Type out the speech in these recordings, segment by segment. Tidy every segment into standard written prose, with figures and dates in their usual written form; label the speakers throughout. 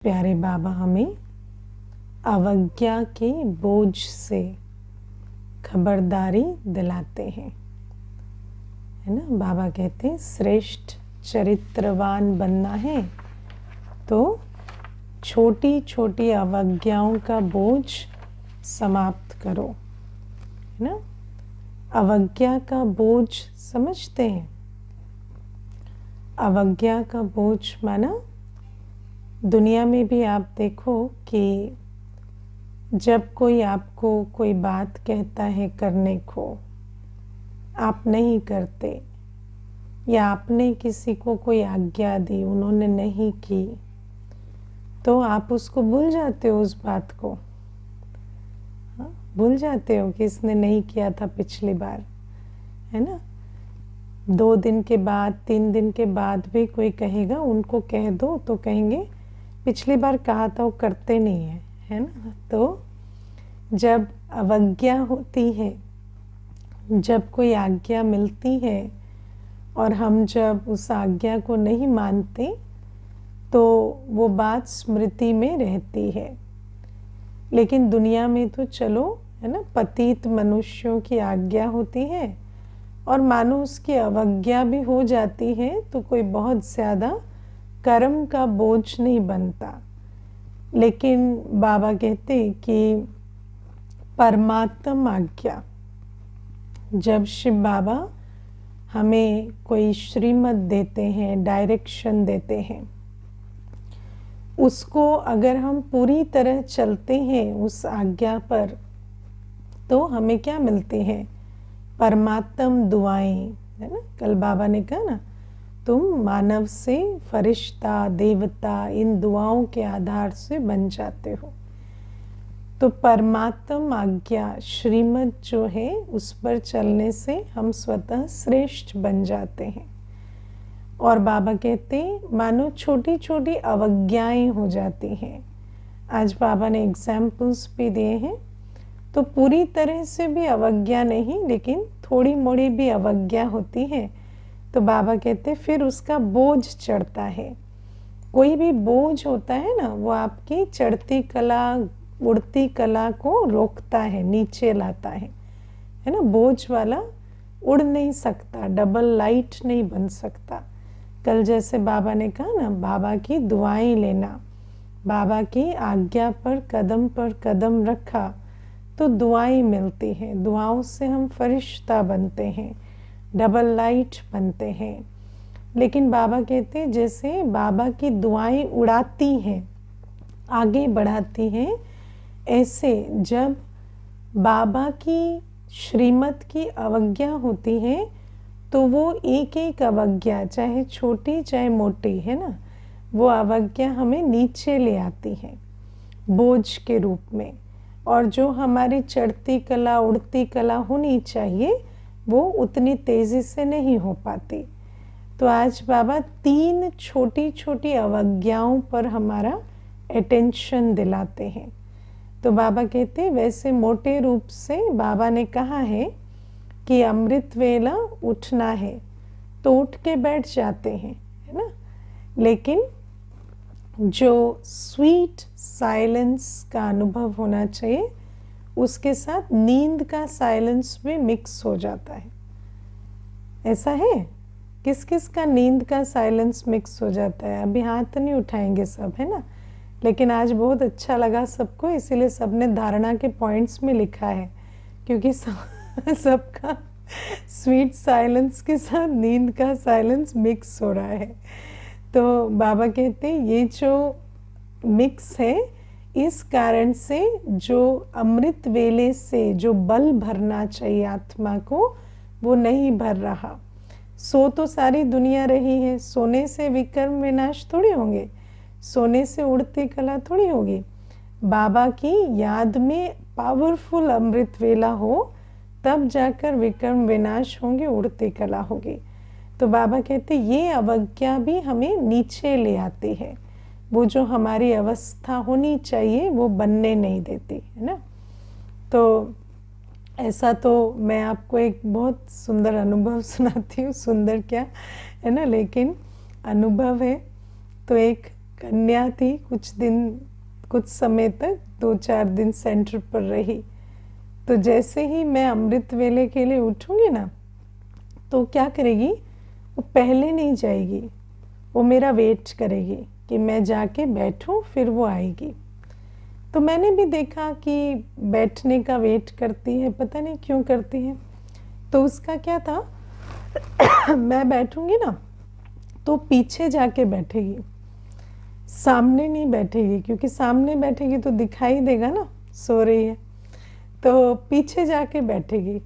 Speaker 1: प्यारे बाबा हमें अवज्ञा के बोझ से खबरदारी दिलाते हैं, है ना। बाबा कहते हैं श्रेष्ठ चरित्रवान बनना है तो छोटी छोटी अवज्ञाओं का बोझ समाप्त करो, है ना। अवज्ञा का बोझ समझते हैं? अवज्ञा का बोझ माना दुनिया में भी आप देखो कि जब कोई आपको कोई बात कहता है करने को, आप नहीं करते, या आपने किसी को कोई आज्ञा दी उन्होंने नहीं की, तो आप उसको भूल जाते हो, उस बात को भूल जाते हो कि इसने नहीं किया था पिछली बार, है ना। 2 दिन के बाद 3 दिन के बाद भी कोई कहेगा उनको कह दो तो कहेंगे पिछली बार कहा था वो करते नहीं है ना। तो जब अवज्ञा होती है, जब कोई आज्ञा मिलती है और हम जब उस आज्ञा को नहीं मानते तो वो बात स्मृति में रहती है। लेकिन दुनिया में तो चलो, है ना, पतित मनुष्यों की आज्ञा होती है और मानो उसकी अवज्ञा भी हो जाती है तो कोई बहुत ज़्यादा कर्म का बोझ नहीं बनता। लेकिन बाबा कहते कि परमात्म आज्ञा, जब शिव बाबा हमें कोई श्रीमत देते हैं, डायरेक्शन देते हैं, उसको अगर हम पूरी तरह चलते हैं उस आज्ञा पर, तो हमें क्या मिलती है? परमात्म दुआएं, है ना। कल बाबा ने कहा ना, तुम मानव से फरिश्ता, देवता, इन दुआओं के आधार से बन जाते हो। तो परमात्म आज्ञा श्रीमत जो है उस पर चलने से हम स्वतः श्रेष्ठ बन जाते हैं। और बाबा कहते हैं मानो छोटी छोटी अवज्ञाएं हो जाती हैं। आज बाबा ने एग्जाम्पल्स भी दिए हैं। तो पूरी तरह से भी अवज्ञा नहीं, लेकिन थोड़ी मोड़ी भी अवज्ञा होती है तो बाबा कहते फिर उसका बोझ चढ़ता है। कोई भी बोझ होता है ना, वो आपकी चढ़ती कला, उड़ती कला को रोकता है, नीचे लाता है ना। बोझ वाला उड़ नहीं सकता, डबल लाइट नहीं बन सकता। कल जैसे बाबा ने कहा ना, बाबा की दुआएं लेना, बाबा की आज्ञा पर कदम रखा तो दुआएं मिलती हैं। दुआओं से हम फरिश्ता बनते हैं, डबल लाइट बनते हैं। लेकिन बाबा कहते हैं जैसे बाबा की दुआएं उड़ाती हैं, आगे बढ़ाती हैं, ऐसे जब बाबा की श्रीमत की अवज्ञा होती है तो वो एक एक अवज्ञा, चाहे छोटी चाहे मोटी, है ना, वो अवज्ञा हमें नीचे ले आती है बोझ के रूप में। और जो हमारी चढ़ती कला, उड़ती कला होनी चाहिए वो उतनी तेज़ी से नहीं हो पाती। तो आज बाबा 3 छोटी छोटी अवज्ञाओं पर हमारा अटेंशन दिलाते हैं। तो बाबा कहते हैं वैसे मोटे रूप से बाबा ने कहा है कि अमृत वेला उठना है तो उठ के बैठ जाते हैं, है ना। लेकिन जो स्वीट साइलेंस का अनुभव होना चाहिए उसके साथ नींद का साइलेंस भी मिक्स हो जाता है। ऐसा है? किस किस का नींद का साइलेंस मिक्स हो जाता है? अभी हाथ नहीं उठाएंगे सब, है ना। लेकिन आज बहुत अच्छा लगा सबको, इसीलिए सबने धारणा के पॉइंट्स में लिखा है, क्योंकि सबका स्वीट साइलेंस के साथ नींद का साइलेंस मिक्स हो रहा है। तो बाबा कहते हैं ये जो मिक्स है, इस कारण से जो अमृत वेले से जो बल भरना चाहिए आत्मा को, वो नहीं भर रहा। सो तो सारी दुनिया रही है, सोने से विकर्म विनाश थोड़ी होंगे, सोने से उड़ती कला थोड़ी होगी। बाबा की याद में पावरफुल अमृत वेला हो तब जाकर विकर्म विनाश होंगे, उड़ती कला होगी। तो बाबा कहते ये अवज्ञा भी हमें नीचे ले आती है, वो जो हमारी अवस्था होनी चाहिए वो बनने नहीं देती, है ना। तो ऐसा तो मैं आपको एक बहुत सुंदर अनुभव सुनाती हूँ, सुंदर क्या, है ना, लेकिन अनुभव है। तो एक कन्या थी, कुछ समय तक 2-4 दिन सेंटर पर रही। तो जैसे ही मैं अमृत वेले के लिए उठूंगी ना, तो क्या करेगी, वो पहले नहीं जाएगी, वो मेरा वेट करेगी कि मैं जाके बैठूं, फिर वो आएगी। तो मैंने भी देखा कि बैठने का वेट करती है, पता नहीं क्यों करती है। तो उसका क्या था, मैं बैठूंगी ना तो पीछे जाके बैठेगी, सामने नहीं बैठेगी, क्योंकि सामने बैठेगी तो दिखाई देगा ना सो रही है। तो पीछे जाके बैठेगी,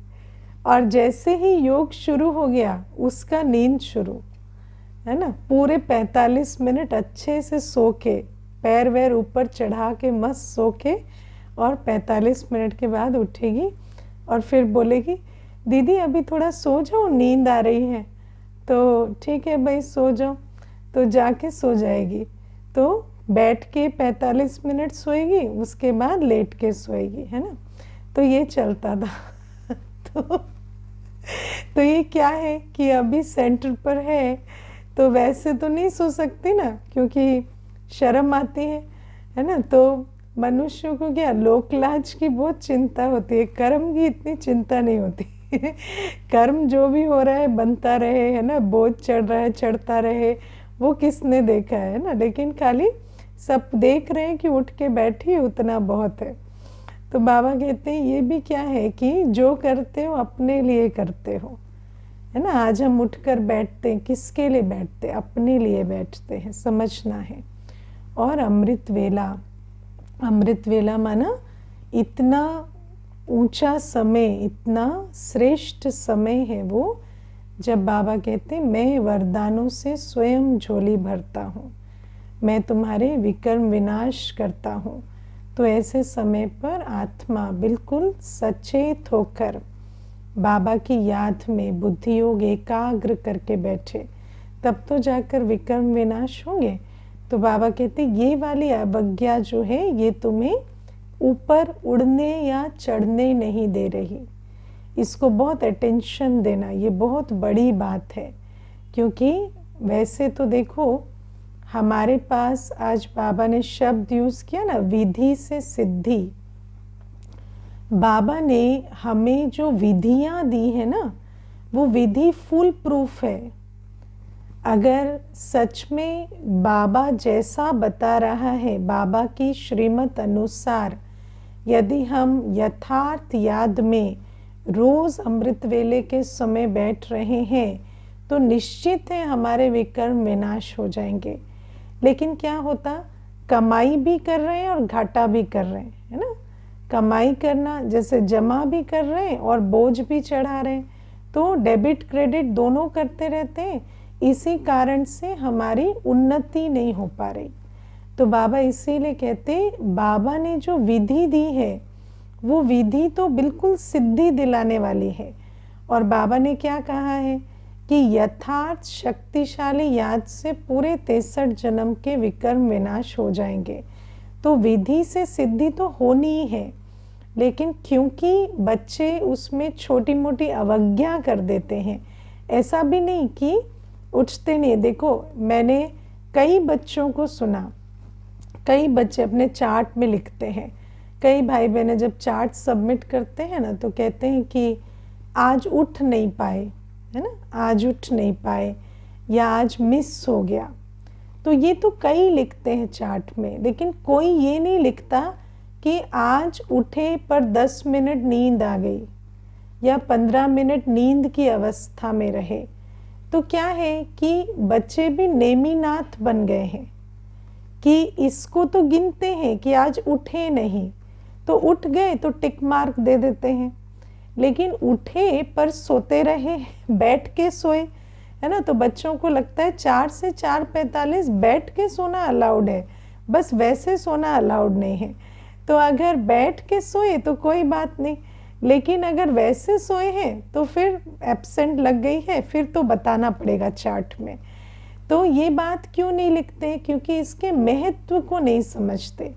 Speaker 1: और जैसे ही योग शुरू हो गया उसका नींद शुरू, है ना। पूरे 45 मिनट अच्छे से सो के, पैर वैर ऊपर चढ़ा के मस्त सो के, और 45 मिनट के बाद उठेगी और फिर बोलेगी दीदी अभी थोड़ा सो जाओ, नींद आ रही है। तो ठीक है भाई सो जाओ, तो जाके सो जाएगी। तो बैठ के 45 मिनट सोएगी, उसके बाद लेट के सोएगी, है ना। तो ये चलता था। तो ये क्या है कि अभी सेंटर पर है, तो वैसे तो नहीं सो सकती ना, क्योंकि शर्म आती है ना। तो मनुष्यों को क्या लोक लाज की बहुत चिंता होती है, कर्म की इतनी चिंता नहीं होती। कर्म जो भी हो रहा है बनता रहे, है ना, बोझ चढ़ रहा है चढ़ता रहे, वो किसने देखा है ना। लेकिन खाली सब देख रहे हैं कि उठ के बैठी, उतना बहुत है। तो बाबा कहते हैं ये भी क्या है कि जो करते हो अपने लिए करते हो, है ना। आज हम उठकर बैठते हैं, किसके लिए बैठते हैं, अपने लिए बैठते हैं, समझना है। और अमृत वेला माना इतना ऊंचा समय, इतना श्रेष्ठ समय है वो, जब बाबा कहते मैं वरदानों से स्वयं झोली भरता हूँ, मैं तुम्हारे विकर्म विनाश करता हूँ। तो ऐसे समय पर आत्मा बिल्कुल सचेत होकर बाबा की याद में बुद्धि योग एकाग्र करके बैठे, तब तो जाकर विकर्म विनाश होंगे। तो बाबा कहते ये वाली अवज्ञा जो है ये तुम्हें ऊपर उड़ने या चढ़ने नहीं दे रही। इसको बहुत अटेंशन देना, ये बहुत बड़ी बात है। क्योंकि वैसे तो देखो हमारे पास आज बाबा ने शब्द यूज किया ना, विधि से सिद्धि। बाबा ने हमें जो विधियां दी है ना, वो विधि फुल प्रूफ है। अगर सच में बाबा जैसा बता रहा है, बाबा की श्रीमत अनुसार यदि हम यथार्थ याद में रोज अमृत वेले के समय बैठ रहे हैं, तो निश्चित है हमारे विकर्म विनाश हो जाएंगे। लेकिन क्या होता, कमाई भी कर रहे हैं और घाटा भी कर रहे हैं, है ना। कमाई करना जैसे जमा भी कर रहे हैं और बोझ भी चढ़ा रहे हैं, तो डेबिट क्रेडिट दोनों करते रहते हैं। इसी कारण से हमारी उन्नति नहीं हो पा रही। तो बाबा इसीलिए कहते, बाबा ने जो विधि दी है वो विधि तो बिल्कुल सिद्धि दिलाने वाली है। और बाबा ने क्या कहा है कि यथार्थ शक्तिशाली याद से पूरे 63 जन्म के विकर्म विनाश हो जाएंगे। तो विधि से सिद्धि तो होनी ही है, लेकिन क्योंकि बच्चे उसमें छोटी मोटी अवज्ञा कर देते हैं, ऐसा भी नहीं कि उठते नहीं। देखो मैंने कई बच्चों को सुना, कई बच्चे अपने चार्ट में लिखते हैं, कई भाई बहनें जब चार्ट सबमिट करते हैं ना, तो कहते हैं कि आज उठ नहीं पाए, है ना, आज उठ नहीं पाए या आज मिस हो गया। तो ये तो कई लिखते हैं चार्ट में, लेकिन कोई ये नहीं लिखता कि आज उठे पर 10 मिनट नींद आ गई या 15 मिनट नींद की अवस्था में रहे। तो क्या है कि बच्चे भी नेमीनाथ बन गए हैं कि इसको तो गिनते हैं कि आज उठे नहीं, तो उठ गए तो टिक मार्क दे देते हैं। लेकिन उठे पर सोते रहे, बैठ के सोए, है ना। तो बच्चों को लगता है 4 से 4:45 बैठ के सोना अलाउड है, बस वैसे सोना अलाउड नहीं है। तो अगर बैठ के सोए तो कोई बात नहीं, लेकिन अगर वैसे सोए हैं तो फिर एब्सेंट लग गई है, फिर तो बताना पड़ेगा चार्ट में। तो ये बात क्यों नहीं लिखते, क्योंकि इसके महत्व को नहीं समझते।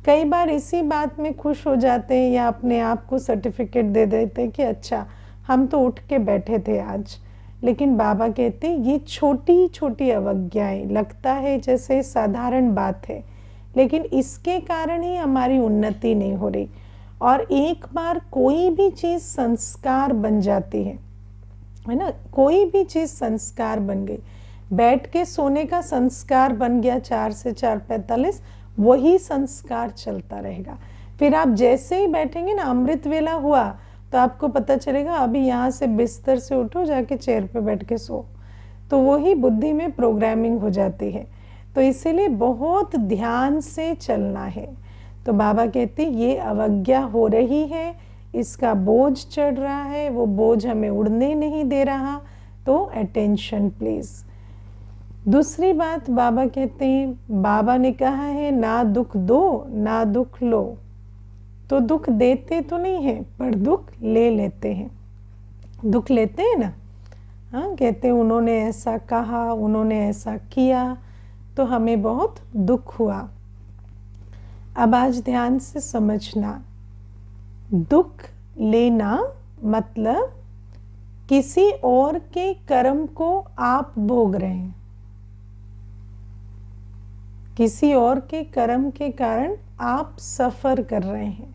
Speaker 1: कई बार इसी बात में खुश हो जाते हैं या अपने आप को सर्टिफिकेट दे देते हैं कि अच्छा हम तो उठ के बैठे थे आज, लेकिन बाबा कहते ये छोटी छोटी अवज्ञाएं, लगता है जैसे साधारण बात है, लेकिन इसके कारण ही हमारी उन्नति नहीं हो रही। और एक बार कोई भी चीज़ संस्कार बन जाती है ना, कोई भी चीज़ संस्कार बन गई, बैठ के सोने का संस्कार बन गया 4 से 4:45, वही संस्कार चलता रहेगा। फिर आप जैसे ही बैठेंगे ना, अमृत वेला हुआ तो आपको पता चलेगा अभी यहाँ से बिस्तर से उठो, जाके चेयर पे बैठ के सो, तो वही बुद्धि में प्रोग्रामिंग हो जाती है। तो इसीलिए बहुत ध्यान से चलना है। तो बाबा कहते ये अवज्ञा हो रही है, इसका बोझ चढ़ रहा है, वो बोझ हमें उड़ने नहीं दे रहा, तो अटेंशन प्लीज़। दूसरी बात बाबा कहते हैं, बाबा ने कहा है ना दुख दो ना दुख लो, तो दुख देते तो नहीं है पर दुख ले लेते हैं। दुख लेते हैं ना, हाँ, कहते हैं उन्होंने ऐसा कहा, उन्होंने ऐसा किया, तो हमें बहुत दुख हुआ। अब आज ध्यान से समझना, दुख लेना मतलब किसी और के कर्म को आप भोग रहे हैं, किसी और के कर्म के कारण आप सफर कर रहे हैं,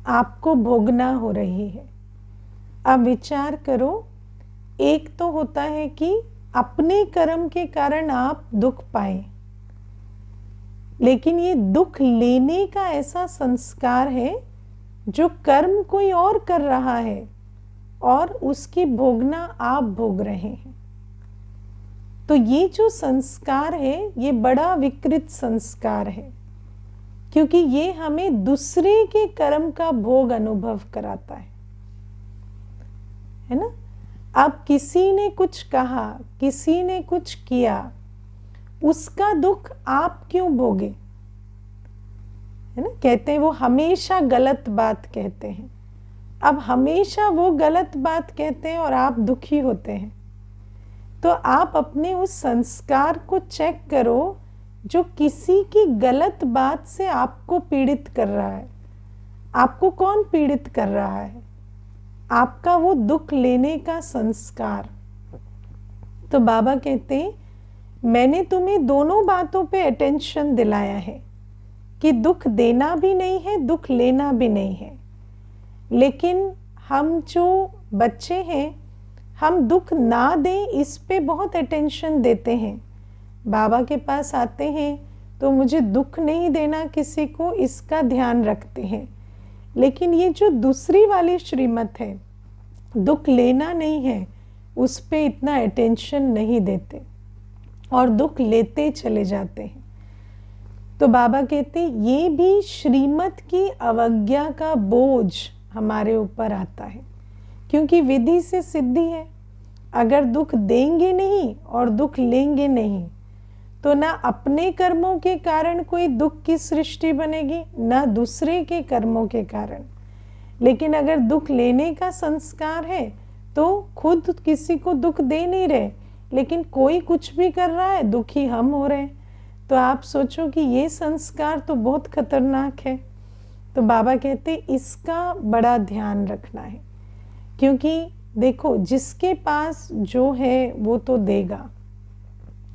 Speaker 1: आपको भोगना हो रही है। अब विचार करो, एक तो होता है कि अपने कर्म के कारण आप दुख पाए, लेकिन ये दुख लेने का ऐसा संस्कार है जो कर्म कोई और कर रहा है और उसकी भोगना आप भोग रहे हैं। तो ये जो संस्कार है ये बड़ा विकृत संस्कार है, क्योंकि ये हमें दूसरे के कर्म का भोग अनुभव कराता है ना। अब किसी ने कुछ कहा, किसी ने कुछ किया, उसका दुख आप क्यों भोगे, है ना। कहते हैं वो हमेशा गलत बात कहते हैं। अब हमेशा वो गलत बात कहते हैं और आप दुखी होते हैं, तो आप अपने उस संस्कार को चेक करो जो किसी की गलत बात से आपको पीड़ित कर रहा है। आपको कौन पीड़ित कर रहा है? आपका वो दुख लेने का संस्कार। तो बाबा कहते हैं मैंने तुम्हें दोनों बातों पे अटेंशन दिलाया है कि दुख देना भी नहीं है, दुख लेना भी नहीं है, लेकिन हम जो बच्चे हैं हम दुख ना दें इस पे बहुत अटेंशन देते हैं। बाबा के पास आते हैं तो मुझे दुख नहीं देना किसी को, इसका ध्यान रखते हैं, लेकिन ये जो दूसरी वाली श्रीमत है, दुख लेना नहीं है, उस पे इतना अटेंशन नहीं देते और दुख लेते चले जाते हैं। तो बाबा कहते ये भी श्रीमत की अवज्ञा का बोझ हमारे ऊपर आता है, क्योंकि विधि से सिद्धि है। अगर दुख देंगे नहीं और दुख लेंगे नहीं तो ना अपने कर्मों के कारण कोई दुख की सृष्टि बनेगी, ना दूसरे के कर्मों के कारण। लेकिन अगर दुख लेने का संस्कार है तो खुद किसी को दुख दे नहीं रहे, लेकिन कोई कुछ भी कर रहा है, दुखी हम हो रहे हैं। तो आप सोचो कि ये संस्कार तो बहुत खतरनाक है। तो बाबा कहते इसका बड़ा ध्यान रखना है, क्योंकि देखो जिसके पास जो है वो तो देगा,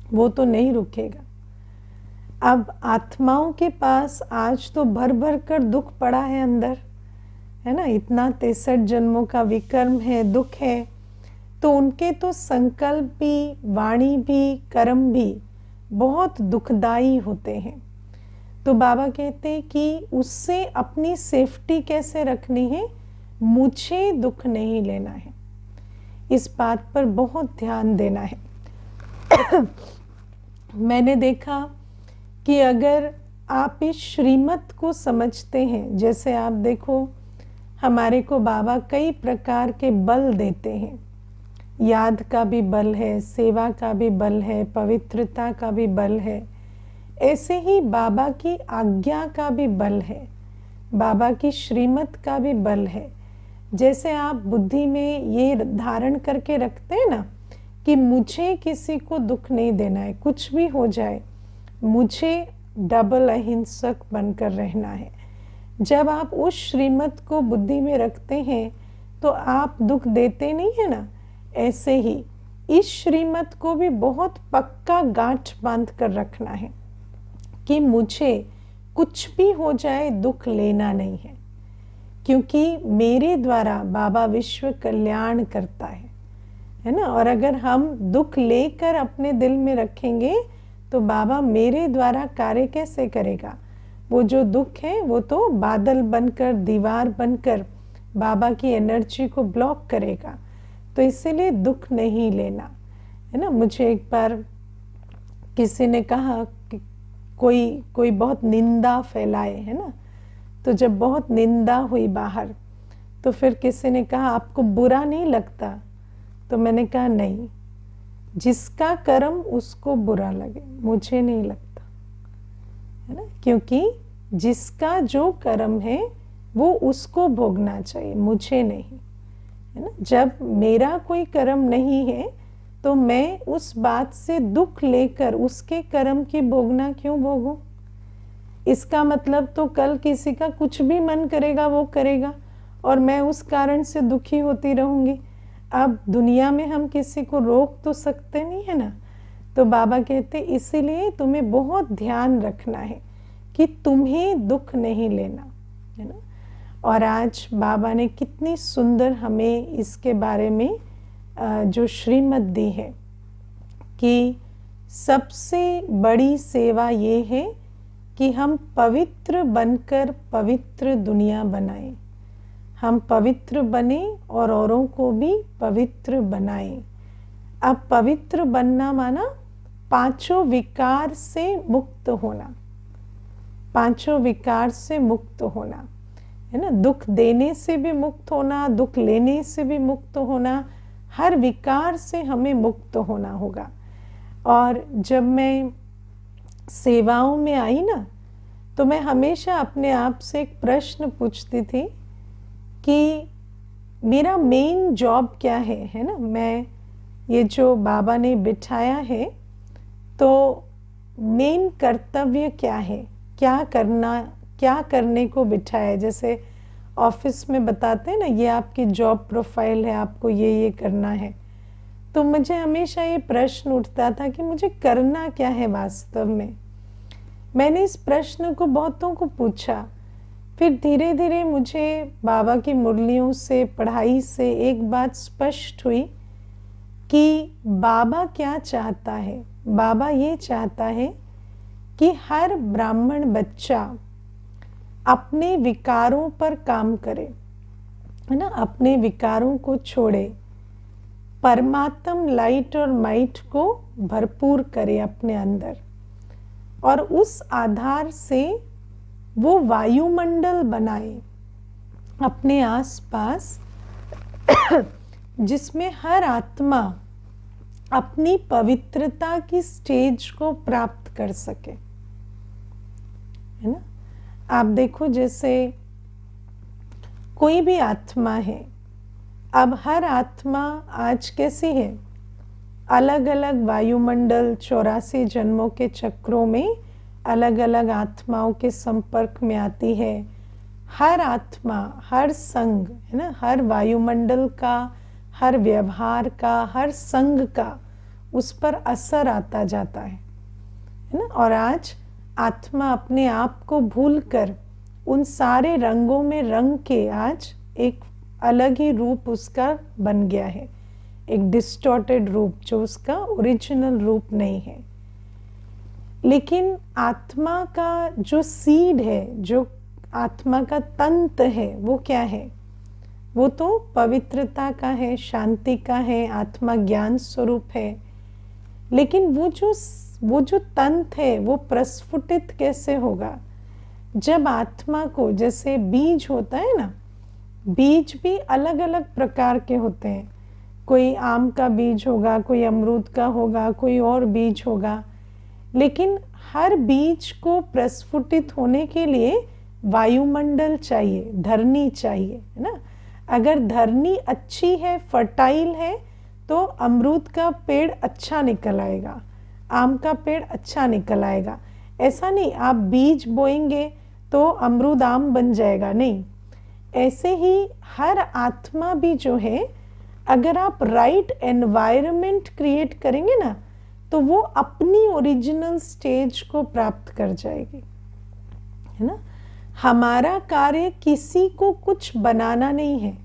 Speaker 1: वो तो नहीं रुकेगा। अब आत्माओं के पास आज तो भर भर कर दुख पड़ा है अंदर, है ना। इतना 63 जन्मों का विकर्म है, दुख है, तो उनके तो संकल्प भी, वाणी भी, कर्म भी बहुत दुखदाई होते हैं। तो बाबा कहते हैं कि उससे अपनी सेफ्टी कैसे रखनी है, मुझे दुख नहीं लेना है, इस बात पर बहुत ध्यान देना है। मैंने देखा कि अगर आप इस श्रीमत को समझते हैं, जैसे आप देखो हमारे को बाबा कई प्रकार के बल देते हैं, याद का भी बल है, सेवा का भी बल है, पवित्रता का भी बल है, ऐसे ही बाबा की आज्ञा का भी बल है, बाबा की श्रीमत का भी बल है। जैसे आप बुद्धि में ये धारण करके रखते हैं ना कि मुझे किसी को दुख नहीं देना है, कुछ भी हो जाए मुझे डबल अहिंसक बनकर रहना है। जब आप उस श्रीमत को बुद्धि में रखते हैं तो आप दुख देते नहीं है ना, ऐसे ही इस श्रीमत को भी बहुत पक्का गांठ बांध कर रखना है कि मुझे कुछ भी हो जाए दुख लेना नहीं है, क्योंकि मेरे द्वारा बाबा विश्व कल्याण करता है ना। और अगर हम दुख लेकर अपने दिल में रखेंगे तो बाबा मेरे द्वारा कार्य कैसे करेगा। वो जो दुख है वो तो बादल बनकर, दीवार बनकर बाबा की एनर्जी को ब्लॉक करेगा। तो इसीलिए दुख नहीं लेना, है ना। मुझे एक बार किसी ने कहा कि कोई बहुत निंदा फैलाए, है ना। तो जब बहुत निंदा हुई बाहर, तो फिर किसी ने कहा आपको बुरा नहीं लगता। तो मैंने कहा नहीं, जिसका कर्म उसको बुरा लगे, मुझे नहीं लगता, है ना। क्योंकि जिसका जो कर्म है वो उसको भोगना चाहिए, मुझे नहीं, है ना। जब मेरा कोई कर्म नहीं है तो मैं उस बात से दुख लेकर उसके कर्म की भोगना क्यों भोगूं। इसका मतलब तो कल किसी का कुछ भी मन करेगा वो करेगा और मैं उस कारण से दुखी होती रहूंगी। अब दुनिया में हम किसी को रोक तो सकते नहीं, है ना। तो बाबा कहते इसीलिए तुम्हें बहुत ध्यान रखना है कि तुम्हें दुख नहीं लेना, है ना। और आज बाबा ने कितनी सुंदर हमें इसके बारे में जो श्रीमत दी है कि सबसे बड़ी सेवा ये है कि हम पवित्र बनकर पवित्र दुनिया बनाएं। हम पवित्र बने और औरों को भी पवित्र बनाएं। अब पवित्र बनना माना पांचों विकार से मुक्त होना, पांचों विकार से मुक्त होना, है ना। दुख देने से भी मुक्त होना, दुख लेने से भी मुक्त होना, हर विकार से हमें मुक्त होना होगा। और जब मैं सेवाओं में आई ना, तो मैं हमेशा अपने आप से एक प्रश्न पूछती थी कि मेरा मेन जॉब क्या है ना। मैं ये जो बाबा ने बिठाया है तो मेन कर्तव्य क्या है, क्या करना, क्या करने को बिठाया है। जैसे ऑफिस में बताते हैं ना, ये आपकी जॉब प्रोफाइल है, आपको ये करना है। तो मुझे हमेशा ये प्रश्न उठता था कि मुझे करना क्या है वास्तव में। मैंने इस प्रश्न को बहुतों को पूछा, फिर धीरे धीरे मुझे बाबा की मुरलियों से, पढ़ाई से एक बात स्पष्ट हुई कि बाबा क्या चाहता है। बाबा ये चाहता है कि हर ब्राह्मण बच्चा अपने विकारों पर काम करे, है ना, अपने विकारों को छोड़े, परमात्म लाइट और माइट को भरपूर करे अपने अंदर, और उस आधार से वो वायुमंडल बनाए अपने आसपास जिसमें हर आत्मा अपनी पवित्रता की स्टेज को प्राप्त कर सके, है ना। आप देखो जैसे कोई भी आत्मा है, अब हर आत्मा आज कैसी है, अलग अलग वायुमंडल 84 जन्मों के चक्रों में अलग अलग आत्माओं के संपर्क में आती है। हर आत्मा, हर संग, है ना, हर वायुमंडल का, हर व्यवहार का, हर संग का उस पर असर आता जाता है ना। और आज आत्मा अपने आप को भूलकर उन सारे रंगों में रंग के आज एक अलग ही रूप उसका बन गया है, एक डिस्टॉर्टेड रूप जो उसका ओरिजिनल रूप नहीं है। लेकिन आत्मा का जो सीड है, जो आत्मा का तंत्र है, वो क्या है, वो तो पवित्रता का है, शांति का है, आत्मा ज्ञान स्वरूप है। लेकिन वो जो तंत्र है वो प्रस्फुटित कैसे होगा, जब आत्मा को, जैसे बीज होता है ना, बीज भी अलग अलग प्रकार के होते हैं। कोई आम का बीज होगा, कोई अमरूद का होगा, कोई और बीज होगा। लेकिन हर बीज को प्रस्फुटित होने के लिए वायुमंडल चाहिए, धरनी चाहिए, है ना। अगर धरनी अच्छी है, फर्टाइल है, तो अमरूद का पेड़ अच्छा निकल आएगा, आम का पेड़ अच्छा निकल आएगा। ऐसा नहीं आप बीज बोएंगे तो अमरूद आम बन जाएगा, नहीं। ऐसे ही हर आत्मा भी जो है अगर आप राइट एनवायरनमेंट क्रिएट करेंगे ना, तो वो अपनी ओरिजिनल स्टेज को प्राप्त कर जाएगी, है ना। हमारा कार्य किसी को कुछ बनाना नहीं है,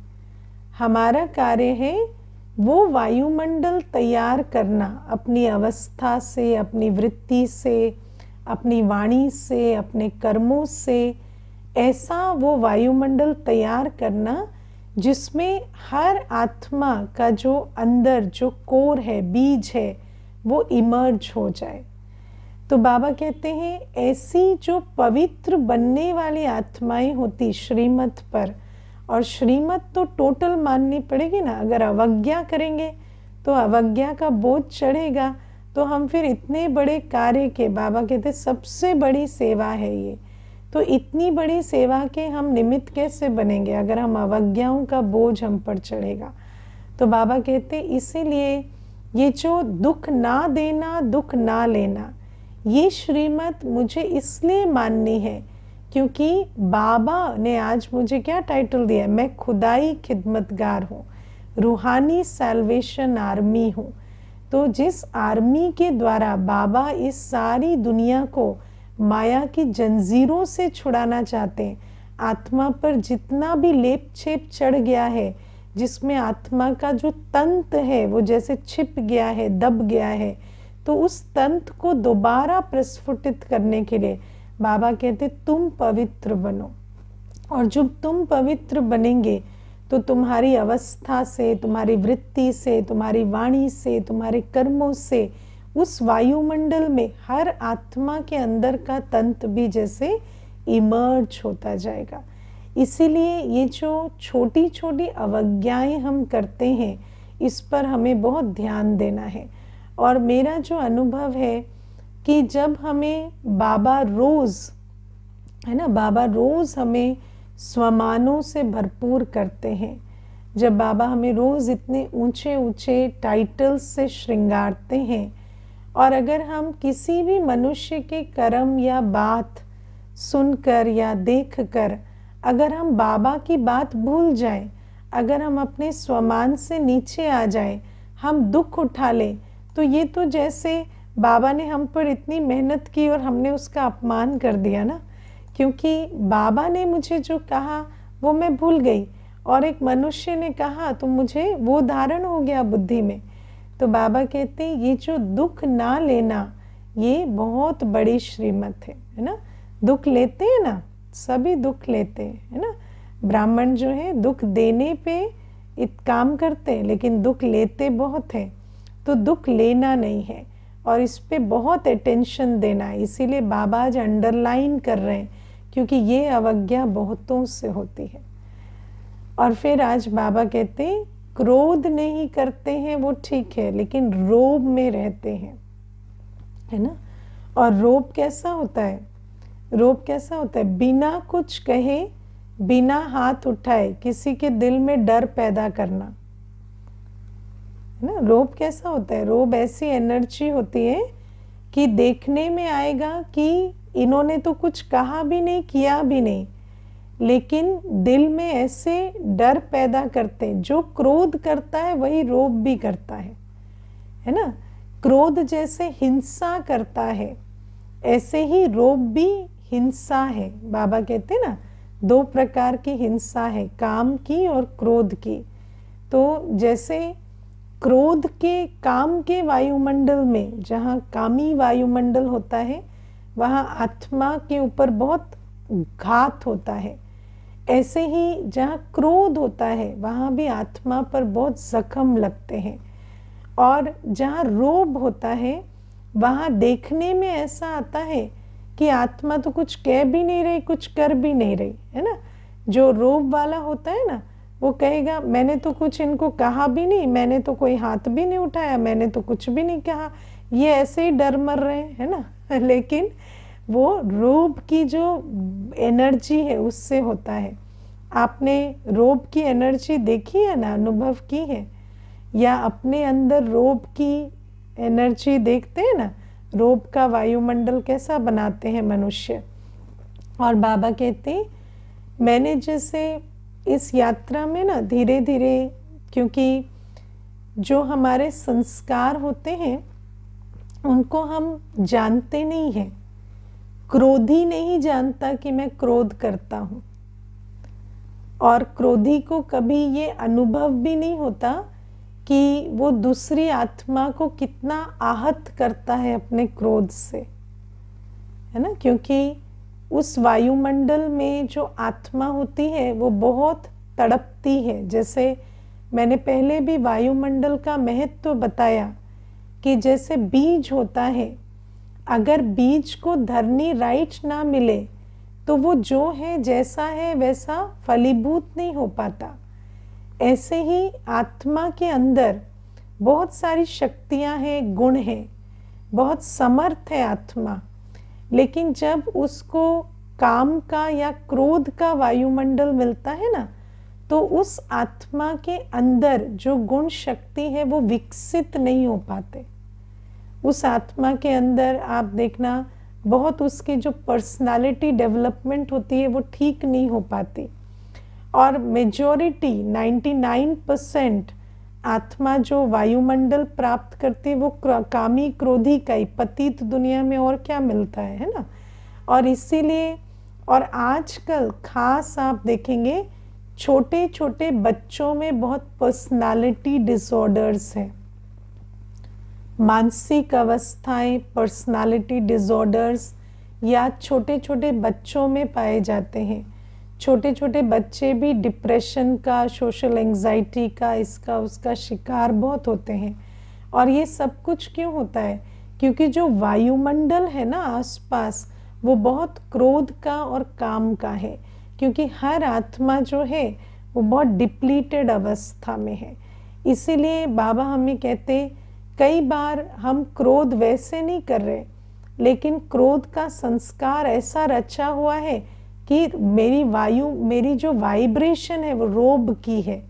Speaker 1: हमारा कार्य है वो वायुमंडल तैयार करना, अपनी अवस्था से, अपनी वृत्ति से, अपनी वाणी से, अपने कर्मों से, ऐसा वो वायुमंडल तैयार करना जिसमें हर आत्मा का जो अंदर जो कोर है, बीज है, वो इमर्ज हो जाए। तो बाबा कहते हैं ऐसी जो पवित्र बनने वाली आत्माएं होती श्रीमत पर, और श्रीमत तो टोटल माननी पड़ेगी ना, अगर अवज्ञा करेंगे तो अवज्ञा का बोझ चढ़ेगा, तो हम फिर इतने बड़े कार्य के, बाबा कहते सबसे बड़ी सेवा है ये, तो इतनी बड़ी सेवा के हम निमित्त कैसे बनेंगे अगर हम अवज्ञाओं का बोझ हम पर चढ़ेगा। तो बाबा कहते इसीलिए ये जो दुख ना देना, दुख ना लेना, ये श्रीमत मुझे इसलिए माननी है क्योंकि बाबा ने आज मुझे क्या टाइटल दिया है, मैं खुदाई खिदमतगार हूँ, रूहानी सैल्वेशन आर्मी हूँ। तो जिस आर्मी के द्वारा बाबा इस सारी दुनिया को माया की जंजीरों से छुड़ाना चाहते हैं, आत्मा पर जितना भी लेप छेप चढ़ गया है, जिसमें आत्मा का जो तंत्र है वो जैसे छिप गया है, दब गया है, तो उस तंत्र को दोबारा प्रस्फुटित करने के लिए बाबा कहते तुम पवित्र बनो। और जब तुम पवित्र बनेंगे तो तुम्हारी अवस्था से, तुम्हारी वृत्ति से, तुम्हारी वाणी से, तुम्हारे कर्मों से उस वायुमंडल में हर आत्मा के अंदर का तंत्र भी जैसे इमर्ज होता जाएगा। इसीलिए ये जो छोटी छोटी अवज्ञाएं हम करते हैं, इस पर हमें बहुत ध्यान देना है। और मेरा जो अनुभव है कि जब हमें बाबा रोज़, है ना, बाबा रोज़ हमें स्वमानों से भरपूर करते हैं, जब बाबा हमें रोज़ इतने ऊंचे ऊंचे टाइटल्स से श्रृंगारते हैं, और अगर हम किसी भी मनुष्य के कर्म या बात सुनकर या देखकर अगर हम बाबा की बात भूल जाएं, अगर हम अपने स्वमान से नीचे आ जाएं, हम दुख उठा लें, तो ये तो जैसे बाबा ने हम पर इतनी मेहनत की और हमने उसका अपमान कर दिया ना, क्योंकि बाबा ने मुझे जो कहा वो मैं भूल गई, और एक मनुष्य ने कहा तो मुझे वो धारण हो गया बुद्धि में। तो बाबा कहते हैं ये जो दुख ना लेना, ये बहुत बड़ी श्रीमत है ना। दुख लेते हैं ना, सभी दुख लेते हैं, है ना। ब्राह्मण जो है दुख देने पे काम करते हैं, लेकिन दुख लेते बहुत हैं। तो दुख लेना नहीं है और इस पे बहुत अटेंशन देना है। इसीलिए बाबा आज अंडरलाइन कर रहे हैं, क्योंकि ये अवज्ञा बहुतों से होती है। और फिर आज बाबा कहते हैं क्रोध नहीं करते हैं वो ठीक है, लेकिन रोब में रहते हैं, है ना। और रोब कैसा होता है, रोब कैसा होता है, बिना कुछ कहे, बिना हाथ उठाए किसी के दिल में डर पैदा करना, है ना। रोब कैसा होता है, रोब ऐसी एनर्जी होती है कि देखने में आएगा कि इन्होंने तो कुछ कहा भी नहीं, किया भी नहीं, लेकिन दिल में ऐसे डर पैदा करते हैं। जो क्रोध करता है वही रोब भी करता है ना। क्रोध जैसे हिंसा करता है, ऐसे ही रोब भी हिंसा है। बाबा कहते हैं ना, दो प्रकार की हिंसा है, काम की और क्रोध की। तो जैसे क्रोध के, काम के वायुमंडल में जहाँ कामी वायुमंडल होता है, वहाँ आत्मा के ऊपर बहुत घात होता है। ऐसे ही जहाँ क्रोध होता है वहाँ भी आत्मा पर बहुत जख्म लगते हैं। और जहाँ रोब होता है वहाँ देखने में ऐसा आता है कि आत्मा तो कुछ कह भी नहीं रही, कुछ कर भी नहीं रही, है ना। जो रोब वाला होता है ना, वो कहेगा मैंने तो कुछ इनको कहा भी नहीं, मैंने तो कोई हाथ भी नहीं उठाया, मैंने तो कुछ भी नहीं कहा, ये ऐसे ही डर मर रहे हैं, है ना। लेकिन वो रोब की जो एनर्जी है उससे होता है। आपने रोब की एनर्जी देखी है ना, अनुभव की है, या अपने अंदर रोब की एनर्जी देखते हैं ना, रोब का वायुमंडल कैसा बनाते हैं मनुष्य। और बाबा कहते हैं मैंने जैसे इस यात्रा में ना धीरे धीरे, क्योंकि जो हमारे संस्कार होते हैं उनको हम जानते नहीं हैं। क्रोधी नहीं जानता कि मैं क्रोध करता हूँ, और क्रोधी को कभी ये अनुभव भी नहीं होता कि वो दूसरी आत्मा को कितना आहत करता है अपने क्रोध से, है ना। क्योंकि उस वायुमंडल में जो आत्मा होती है वो बहुत तड़पती है। जैसे मैंने पहले भी वायुमंडल का महत्व बताया कि जैसे बीज होता है, अगर बीज को धरनी राइट ना मिले तो वो जो है जैसा है वैसा फलीभूत नहीं हो पाता। ऐसे ही आत्मा के अंदर बहुत सारी शक्तियां हैं, गुण हैं, बहुत समर्थ है आत्मा, लेकिन जब उसको काम का या क्रोध का वायुमंडल मिलता है ना, तो उस आत्मा के अंदर जो गुण शक्ति है वो विकसित नहीं हो पाते। उस आत्मा के अंदर आप देखना बहुत उसकी जो पर्सनालिटी डेवलपमेंट होती है वो ठीक नहीं हो पाती। और मेजॉरिटी 99% आत्मा जो वायुमंडल प्राप्त करती है वो कामी क्रोधी का ही, पतित दुनिया में और क्या मिलता है ना। और इसीलिए और आजकल खास आप देखेंगे छोटे छोटे बच्चों में बहुत पर्सनालिटी डिसऑर्डर्स हैं, मानसिक अवस्थाएं, पर्सनालिटी डिसऑर्डर्स या छोटे छोटे बच्चों में पाए जाते हैं। छोटे छोटे बच्चे भी डिप्रेशन का, सोशल एंजाइटी का, इसका उसका शिकार बहुत होते हैं। और ये सब कुछ क्यों होता है? क्योंकि जो वायुमंडल है ना आसपास वो बहुत क्रोध का और काम का है। क्योंकि हर आत्मा जो है वो बहुत डिप्लीटेड अवस्था में है। इसीलिए बाबा हमें कहते कई बार हम क्रोध वैसे नहीं कर रहे, लेकिन क्रोध का संस्कार ऐसा रचा हुआ है कि मेरी जो वाइब्रेशन है वो रोब की है।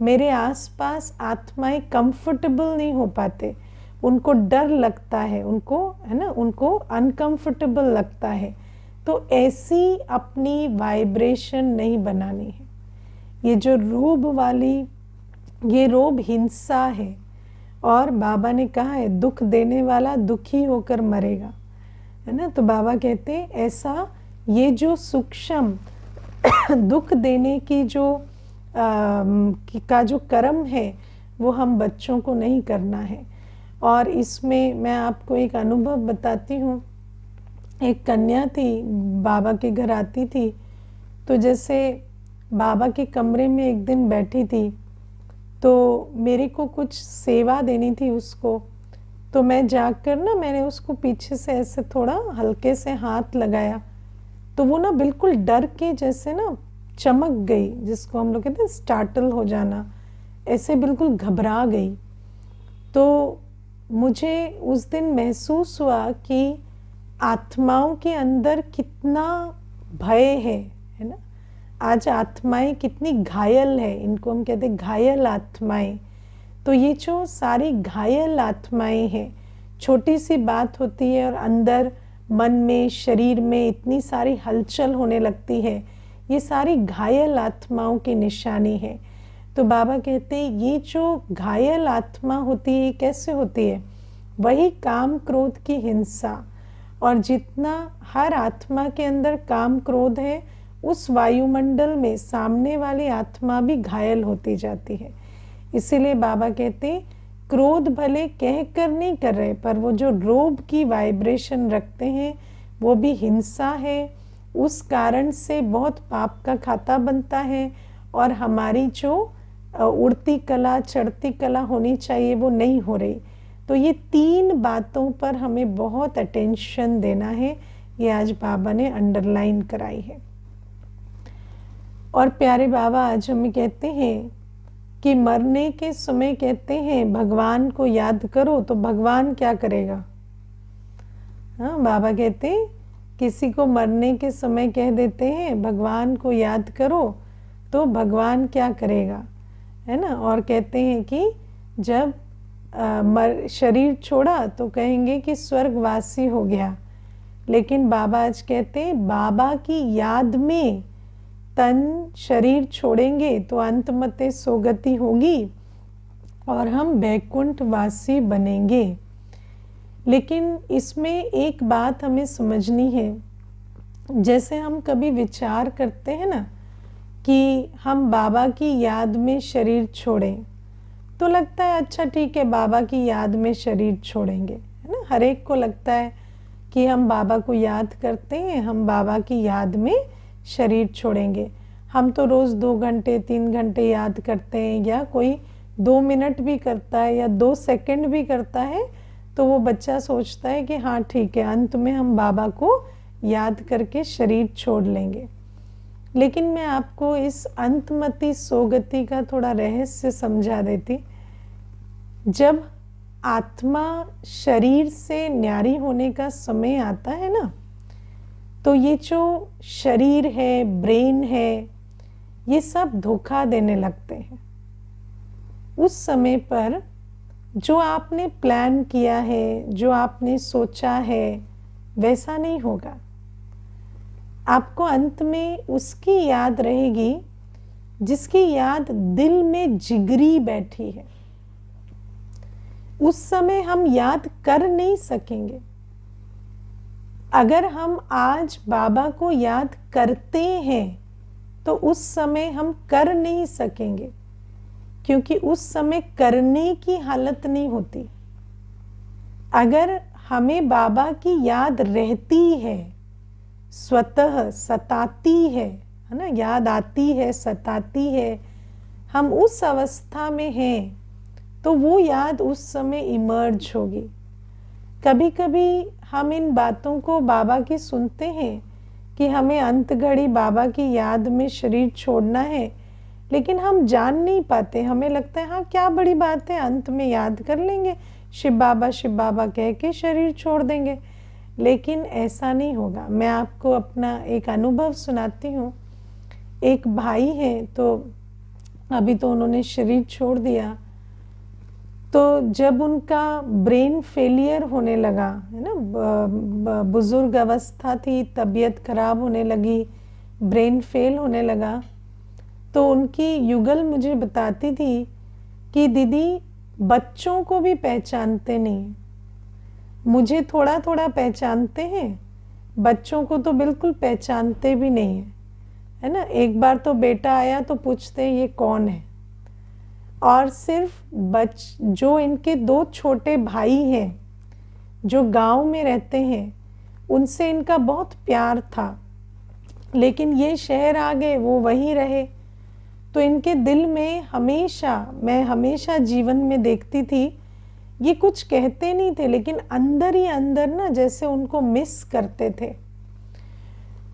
Speaker 1: मेरे आसपास आत्माएं कंफर्टेबल नहीं हो पाते, उनको डर लगता है, उनको है ना, उनको अनकंफर्टेबल लगता है। तो ऐसी अपनी वाइब्रेशन नहीं बनानी है। ये जो रोब वाली, ये रोब हिंसा है। और बाबा ने कहा है दुख देने वाला दुखी होकर मरेगा, है ना। तो बाबा कहते ऐसा ये जो सूक्ष्म दुख देने की का जो कर्म है वो हम बच्चों को नहीं करना है। और इसमें मैं आपको एक अनुभव बताती हूँ। एक कन्या थी, बाबा के घर आती थी, तो जैसे बाबा के कमरे में एक दिन बैठी थी तो मेरे को कुछ सेवा देनी थी उसको। तो मैं जाकर ना मैंने उसको पीछे से ऐसे थोड़ा हल्के से हाथ लगाया, तो वो ना बिल्कुल डर के जैसे ना चमक गई, जिसको हम लोग कहते हैं स्टार्टल हो जाना, ऐसे बिल्कुल घबरा गई। तो मुझे उस दिन महसूस हुआ कि आत्माओं के अंदर कितना भय है ना। आज आत्माएं कितनी घायल है, इनको हम कहते हैं घायल आत्माएं। तो ये जो सारी घायल आत्माएं हैं, छोटी सी बात होती है और अंदर मन में, शरीर में इतनी सारी हलचल होने लगती है, ये सारी घायल आत्माओं की निशानी है। तो बाबा कहते हैं ये जो घायल आत्मा होती है कैसे होती है? वही काम क्रोध की हिंसा। और जितना हर आत्मा के अंदर काम क्रोध है, उस वायुमंडल में सामने वाली आत्मा भी घायल होती जाती है। इसीलिए बाबा कहते क्रोध भले कह कर नहीं कर रहे, पर वो जो रोब की वाइब्रेशन रखते हैं वो भी हिंसा है। उस कारण से बहुत पाप का खाता बनता है और हमारी जो उड़ती कला, चढ़ती कला होनी चाहिए वो नहीं हो रही। तो ये 3 बातों पर हमें बहुत अटेंशन देना है, ये आज बाबा ने अंडरलाइन कराई है। और प्यारे बाबा आज हमें कहते हैं कि मरने के समय कहते हैं भगवान को याद करो, तो भगवान क्या करेगा? हाँ, बाबा कहते हैं किसी को मरने के समय कह देते हैं भगवान को याद करो, तो भगवान क्या करेगा, है ना। और कहते हैं कि जब शरीर छोड़ा तो कहेंगे कि स्वर्गवासी हो गया। लेकिन बाबा आज कहते हैं बाबा की याद में तन शरीर छोड़ेंगे तो अंत मते सोगति होगी, और हम बैकुंठवासी बनेंगे। लेकिन इसमें एक बात हमें समझनी है, जैसे हम कभी विचार करते हैं ना कि हम बाबा की याद में शरीर छोड़ें, तो लगता है अच्छा ठीक है बाबा की याद में शरीर छोड़ेंगे, है ना। हर एक को लगता है कि हम बाबा को याद करते हैं, हम बाबा की याद में शरीर छोड़ेंगे। हम तो रोज़ 2 घंटे 3 घंटे याद करते हैं, या कोई 2 मिनट भी करता है या 2 सेकंड भी करता है, तो वो बच्चा सोचता है कि हाँ ठीक है, अंत में हम बाबा को याद करके शरीर छोड़ लेंगे। लेकिन मैं आपको इस अंतमति सोगति का थोड़ा रहस्य समझा देती। जब आत्मा शरीर से न्यारी होने का समय आता है ना, तो ये जो शरीर है, ब्रेन है, ये सब धोखा देने लगते हैं। उस समय पर जो आपने प्लान किया है, जो आपने सोचा है, वैसा नहीं होगा। आपको अंत में उसकी याद रहेगी जिसकी याद दिल में जिगरी बैठी है। उस समय हम याद कर नहीं सकेंगे। अगर हम आज बाबा को याद करते हैं तो उस समय हम कर नहीं सकेंगे, क्योंकि उस समय करने की हालत नहीं होती। अगर हमें बाबा की याद रहती है, स्वतः सताती है ना, याद आती है, सताती है, हम उस अवस्था में हैं, तो वो याद उस समय इमर्ज होगी। कभी कभी हम इन बातों को बाबा की सुनते हैं कि हमें अंत घड़ी बाबा की याद में शरीर छोड़ना है, लेकिन हम जान नहीं पाते। हमें लगता है हाँ क्या बड़ी बात है, अंत में याद कर लेंगे, शिव बाबा कह के शरीर छोड़ देंगे। लेकिन ऐसा नहीं होगा। मैं आपको अपना एक अनुभव सुनाती हूँ। एक भाई हैं, तो अभी तो उन्होंने शरीर छोड़ दिया, तो जब उनका ब्रेन फेलियर होने लगा, है ना, बुजुर्ग अवस्था थी, तबीयत खराब होने लगी, ब्रेन फेल होने लगा, तो उनकी युगल मुझे बताती थी कि दीदी बच्चों को भी पहचानते नहीं, मुझे थोड़ा थोड़ा पहचानते हैं, बच्चों को तो बिल्कुल पहचानते भी नहीं है ना। एक बार तो बेटा आया तो पूछते हैं ये कौन है। और सिर्फ जो इनके 2 छोटे भाई हैं जो गांव में रहते हैं, उनसे इनका बहुत प्यार था, लेकिन ये शहर आ गए, वो वहीं रहे। तो इनके दिल में हमेशा, मैं हमेशा जीवन में देखती थी, ये कुछ कहते नहीं थे, लेकिन अंदर ही अंदर ना जैसे उनको मिस करते थे।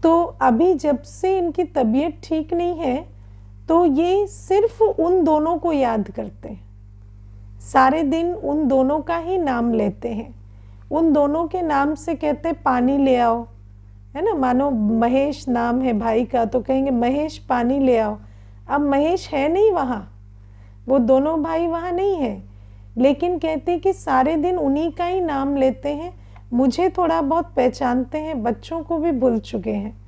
Speaker 1: तो अभी जब से इनकी तबीयत ठीक नहीं है, तो ये सिर्फ उन दोनों को याद करते हैं, सारे दिन उन दोनों का ही नाम लेते हैं, उन दोनों के नाम से कहते पानी ले आओ, है ना। मानो महेश नाम है भाई का, तो कहेंगे महेश पानी ले आओ। अब महेश है नहीं वहाँ, वो दोनों भाई वहाँ नहीं है, लेकिन कहते कि सारे दिन उन्हीं का ही नाम लेते हैं, मुझे थोड़ा बहुत पहचानते हैं, बच्चों को भी भूल चुके हैं।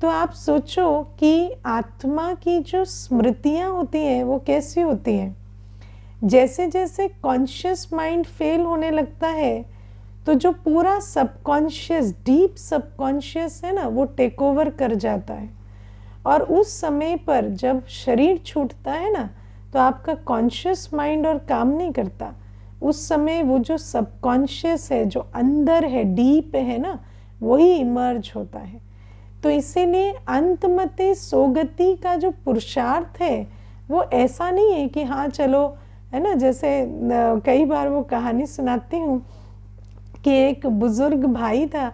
Speaker 1: तो आप सोचो कि आत्मा की जो स्मृतियाँ होती हैं वो कैसी होती हैं। जैसे जैसे कॉन्शियस माइंड फेल होने लगता है, तो जो पूरा सबकॉन्शियस, डीप सबकॉन्शियस है ना, वो टेक ओवर कर जाता है। और उस समय पर जब शरीर छूटता है ना, तो आपका कॉन्शियस माइंड और काम नहीं करता। उस समय वो जो सबकॉन्शियस है, जो अंदर है, डीप है ना, वही इमर्ज होता है। तो इसीलिए अंतमते सोगति का जो पुरुषार्थ है वो ऐसा नहीं है कि हाँ चलो, है ना। जैसे कई बार वो कहानी सुनाती हूँ कि एक बुजुर्ग भाई था,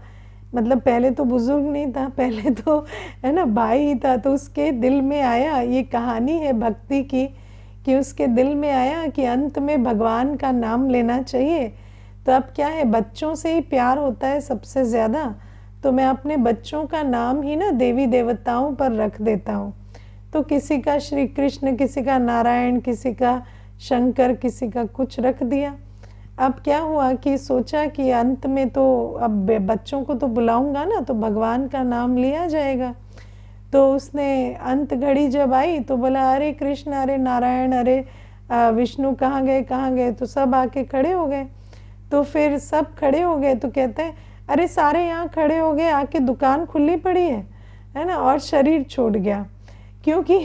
Speaker 1: मतलब पहले तो बुजुर्ग नहीं था, पहले तो है ना भाई ही था। तो उसके दिल में आया, ये कहानी है भक्ति की, कि उसके दिल में आया कि अंत में भगवान का नाम लेना चाहिए। तो अब क्या है, बच्चों से ही प्यार होता है सबसे ज़्यादा, तो मैं अपने बच्चों का नाम ही ना देवी देवताओं पर रख देता हूँ। तो किसी का श्री कृष्ण, किसी का नारायण, किसी का शंकर, किसी का कुछ रख दिया। अब क्या हुआ कि सोचा कि अंत में तो अब बच्चों को तो बुलाऊंगा ना, तो भगवान का नाम लिया जाएगा। तो उसने अंत घड़ी जब आई तो बोला हरे कृष्ण, हरे नारायण, हरे विष्णु कहाँ गए, तो सब आके खड़े हो गए। तो फिर सब खड़े हो गए तो कहते हैं अरे सारे यहाँ खड़े हो गए, आके दुकान खुली पड़ी है ना, और शरीर छोड़ गया। क्योंकि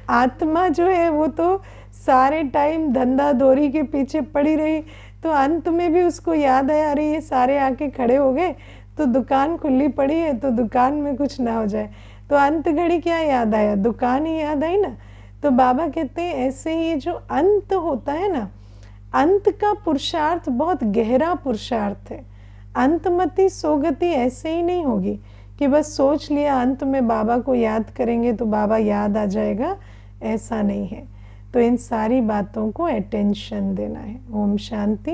Speaker 1: आत्मा जो है वो तो सारे टाइम धंधा दौरी के पीछे पड़ी रही, तो अंत में भी उसको याद आया अरे ये सारे आके खड़े हो गए तो दुकान खुली पड़ी है, तो दुकान में कुछ ना हो जाए। तो अंत घड़ी क्या याद आया, दुकान ही याद आई ना। तो बाबा कहते हैं ऐसे ही जो अंत होता है ना, अंत का पुरुषार्थ बहुत गहरा पुरुषार्थ है। अंतमति सोगति ऐसे ही नहीं होगी कि बस सोच लिया अंत में बाबा को याद करेंगे तो बाबा याद आ जाएगा, ऐसा नहीं है। तो इन सारी बातों को अटेंशन देना है। ओम शांति।